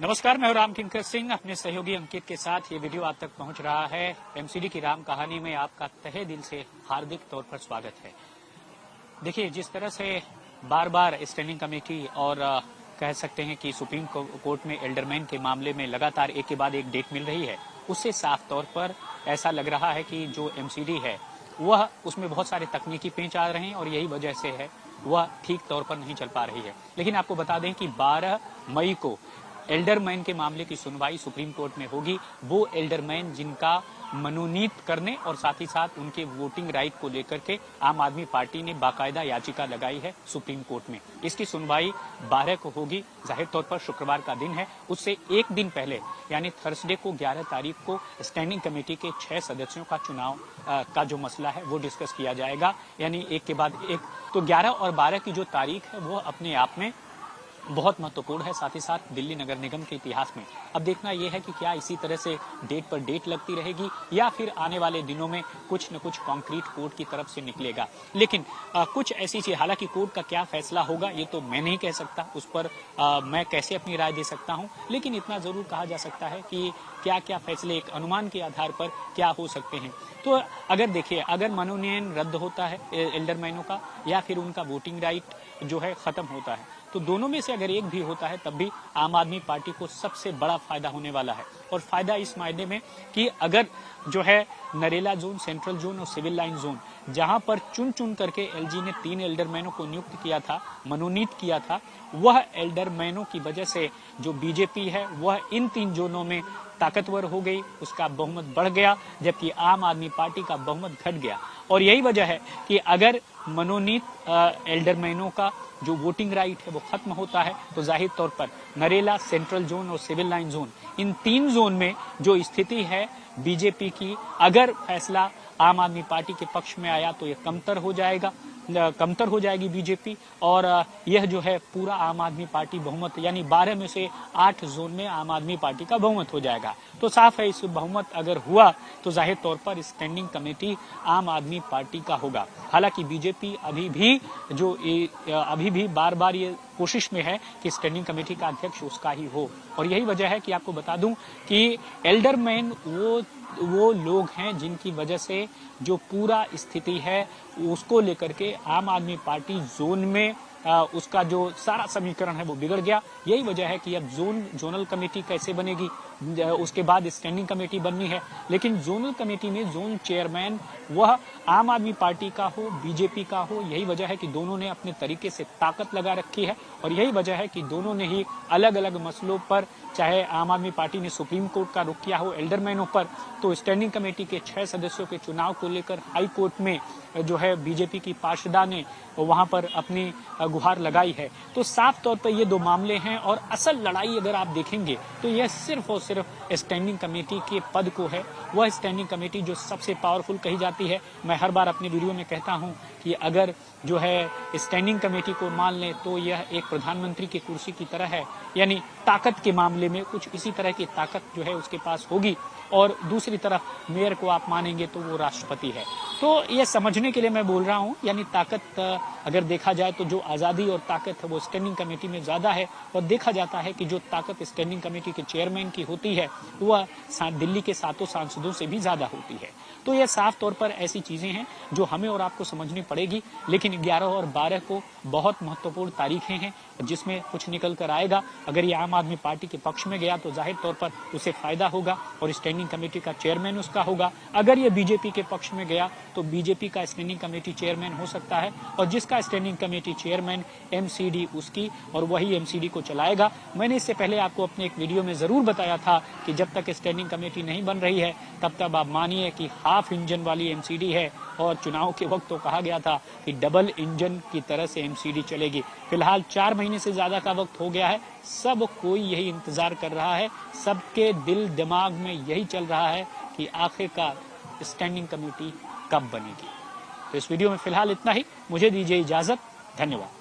नमस्कार, मैं हूं राम किंकर सिंह। अपने सहयोगी अंकित के साथ ये वीडियो आप तक पहुंच रहा है। एमसीडी की राम कहानी में आपका तहे दिल से हार्दिक तौर पर स्वागत है। देखिए, जिस तरह से बार बार स्टैंडिंग कमेटी और कह सकते हैं कि सुप्रीम कोर्ट में एल्डरमैन के मामले में लगातार एक के बाद एक डेट मिल रही है, उससे साफ तौर पर ऐसा लग रहा है कि जो एमसीडी है वह उसमें बहुत सारे तकनीकी पेंच आ रहे हैं और यही वजह से है वह ठीक तौर पर नहीं चल पा रही है। लेकिन आपको बता दें कि 12 मई को एल्डरमैन के मामले की सुनवाई सुप्रीम कोर्ट में होगी। वो एल्डरमैन जिनका मनोनीत करने और साथ ही साथ उनके वोटिंग राइट को लेकर के आम आदमी पार्टी ने बाकायदा याचिका लगाई है सुप्रीम कोर्ट में। इसकी सुनवाई 12 को होगी। जाहिर तौर पर शुक्रवार का दिन है। उससे एक दिन पहले यानी थर्सडे को 11 तारीख को स्टैंडिंग कमेटी के 6 सदस्यों का चुनाव का जो मसला है वो डिस्कस किया जाएगा, यानी एक के बाद एक। तो 11 और 12 की जो तारीख है वो अपने आप में बहुत महत्वपूर्ण है, साथ ही साथ दिल्ली नगर निगम के इतिहास में। अब देखना यह है कि क्या इसी तरह से डेट पर डेट लगती रहेगी या फिर आने वाले दिनों में कुछ न कुछ कॉन्क्रीट कोर्ट की तरफ से निकलेगा। लेकिन कुछ ऐसी चीज, हालांकि कोर्ट का क्या फैसला होगा ये तो मैं नहीं कह सकता, उस पर मैं कैसे अपनी राय दे सकता हूं। लेकिन इतना जरूर कहा जा सकता है कि क्या क्या फैसले एक अनुमान के आधार पर क्या हो सकते हैं। तो अगर देखिए, अगर मनोनयन रद्द होता है एल्डरमैनों का या फिर उनका वोटिंग राइट जो है खत्म होता है, तो दोनों में से अगर एक भी होता है तब भी आम आदमी पार्टी को सबसे बड़ा फायदा होने वाला है। और फायदा इस मायने में कि अगर जो है नरेला जोन, सेंट्रल जोन और सिविल लाइन जोन, जहां पर चुन चुन करके एलजी ने 3 एल्डरमैनों को नियुक्त किया था, मनोनीत किया था, वह एल्डरमैनों की वजह से जो बीजेपी है वह इन 3 जोनों में ताकतवर हो गई, उसका बहुमत बढ़ गया, जबकि आम आदमी पार्टी का बहुमत घट गया। और यही वजह है कि अगर मनोनीत एल्डरमैनों का जो वोटिंग राइट है वो खत्म होता है तो जाहिर तौर पर नरेला, सेंट्रल जोन और सिविल लाइन जोन, इन 3 जोन में जो स्थिति है बीजेपी की, अगर फैसला आम आदमी पार्टी के पक्ष में आया तो ये कमतर हो जाएगी बीजेपी। और यह जो है पूरा आम आदमी पार्टी बहुमत, यानी 12 में से 8 जोन में आम आदमी पार्टी का बहुमत हो जाएगा। तो साफ है, इस बहुमत अगर हुआ तो जाहिर तौर पर स्टैंडिंग कमेटी आम आदमी पार्टी का होगा। हालांकि बीजेपी अभी भी बार बार ये कोशिश में है कि स्टैंडिंग कमेटी का अध्यक्ष उसका ही हो। और यही वजह है कि आपको बता दूं कि एल्डरमैन वो लोग हैं जिनकी वजह से जो पूरा स्थिति है उसको लेकर के आम आदमी पार्टी जोन में उसका जो सारा समीकरण है वो बिगड़ गया। यही वजह है कि अब जोनल कमेटी कैसे बनेगी, उसके बाद स्टैंडिंग कमेटी बननी है। लेकिन जोनल कमेटी में जोन चेयरमैन वह आम आदमी पार्टी का हो, बीजेपी का हो। यही वजह है कि दोनों ने अपने तरीके से ताकत लगा रखी है और यही वजह है कि दोनों ने ही अलग अलग मसलों पर, चाहे आम आदमी पार्टी ने सुप्रीम कोर्ट का रुख किया हो एल्डरमैनों पर, तो स्टैंडिंग कमेटी के 6 सदस्यों के चुनाव को लेकर हाई कोर्ट में जो है बीजेपी की पार्षदा ने वहां पर अपनी गुहार लगाई है। तो साफ तौर पर ये 2 मामले हैं और असल लड़ाई अगर आप देखेंगे तो यह सिर्फ और सिर्फ स्टैंडिंग कमेटी के पद को है। वह स्टैंडिंग कमेटी जो सबसे पावरफुल कही जाती है। मैं हर बार अपने वीडियो में कहता हूं कि अगर जो है स्टैंडिंग कमेटी को मान लें तो यह एक प्रधानमंत्री की कुर्सी की तरह है, यानी ताकत के मामले में कुछ इसी तरह की ताकत जो है उसके पास होगी। और दूसरी तरफ मेयर को आप मानेंगे तो वो राष्ट्रपति है। तो ये समझने के लिए मैं बोल रहा हूँ, यानी ताकत अगर देखा जाए तो जो आज़ादी और ताकत है वो स्टैंडिंग कमेटी में ज़्यादा है। और देखा जाता है कि जो ताकत स्टैंडिंग कमेटी के चेयरमैन की होती है वह दिल्ली के 7 सांसदों से भी ज़्यादा होती है। तो ये साफ तौर पर ऐसी चीज़ें हैं जो हमें और आपको समझनी पड़ेगी। लेकिन 11 और 12 को बहुत महत्वपूर्ण तारीखें हैं जिसमें कुछ निकल कर आएगा। अगर ये आम आदमी पार्टी के पक्ष में गया तो जाहिर तौर पर उसे फायदा होगा और स्टैंडिंग कमेटी का चेयरमैन उसका होगा। अगर ये बीजेपी के पक्ष में गया तो बीजेपी का स्टैंडिंग कमेटी चेयरमैन हो सकता है और जिसका स्टैंडिंग कमेटी चेयरमैन एमसीडी उसकी, और वही एमसीडी को चलाएगा। मैंने इससे पहले आपको अपने एक वीडियो में जरूर बताया था कि जब तक स्टैंडिंग कमेटी नहीं बन रही है तब तक आप मानिए कि हाफ इंजन वाली एमसीडी है। और चुनाव के वक्त तो कहा गया था कि डबल इंजन की तरह से एमसीडी चलेगी। फिलहाल 4 महीने से ज्यादा का वक्त हो गया है। सब कोई यही इंतजार कर रहा है, सबके दिल दिमाग में यही चल रहा है कि आखिरकार स्टैंडिंग कमेटी कब बनेगी। तो इस वीडियो में फिलहाल इतना ही। मुझे दीजिए इजाजत। धन्यवाद।